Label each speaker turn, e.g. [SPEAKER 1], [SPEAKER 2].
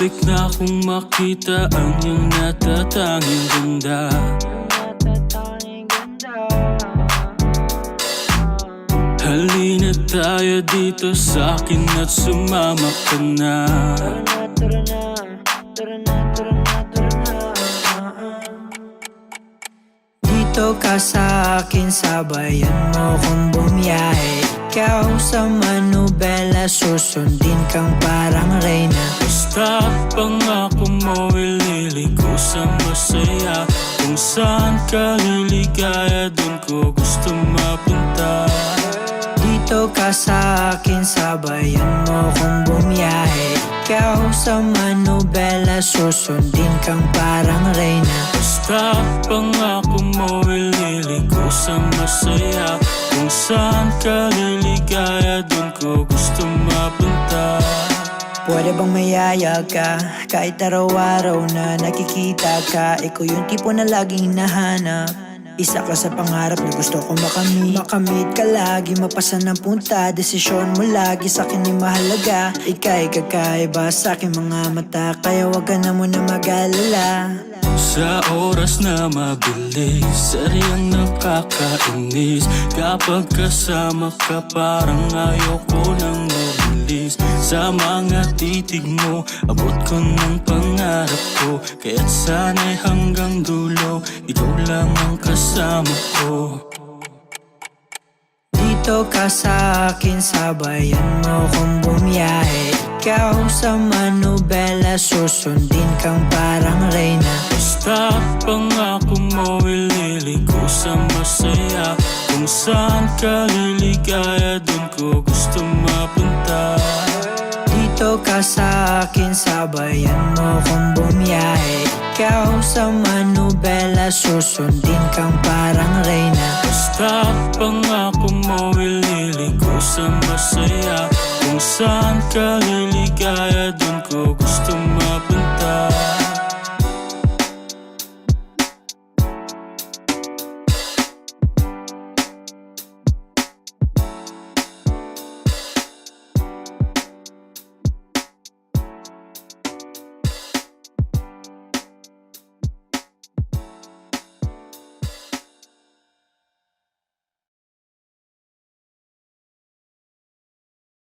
[SPEAKER 1] Sabik na akong makita ang iyong natatanging ganda. Halina tayo dito sa'kin at sumama ka na.
[SPEAKER 2] Dito ka sa'kin, sabayan mo kong bumiyahe. Ikaw sa manubela, susundin kang parang reyna.
[SPEAKER 1] Basta pangako mo ililiko sa masaya. Kung saan ka liligaya, dun ko gusto mapunta.
[SPEAKER 2] Dito ka sa'kin, sabayan mo kong bumiyahe. Ikaw sa manubela, susundin kang parang reyna.
[SPEAKER 1] Basta pangako mo ililiko sa masaya. Kung saan ka liligaya, dun ko gusto mapunta.
[SPEAKER 2] Pwede bang mayaya ka? Kahit araw-araw na nakikita ka, ikaw yung tipo na laging hinahanap. Isa ka sa pangarap na gusto ko makamit. Makamit ka lagi, mapasan ng punta. Desisyon mo lagi sa'kin ay mahalaga. Ika'y kakaiba sa'king mga mata, kaya wag ka na muna mag-alala.
[SPEAKER 1] Sa oras na mabilis, saryang nakakainis. Kapag kasama ka parang ayoko nang mabilis. Sa mga titig mo, abot ko ng pangarap ko. Kaya't sana'y hanggang dulo, ikaw lang ang kasama ko.
[SPEAKER 2] Dito ka sa'kin, sabayan mo kong bumiyahe. Ikaw sa manubela, susundin kang parang reyna.
[SPEAKER 1] Basta pangako mo ililiko sa masaya. Kung saan ka liligaya, dun ko gusto mapunta.
[SPEAKER 2] Dito ka sa'kin, sabayan mo kong bumiyahe. Ikaw sa manubela, susundin kang parang reyna.
[SPEAKER 1] Basta pangako mo ililiko sa masaya. Kung saan ka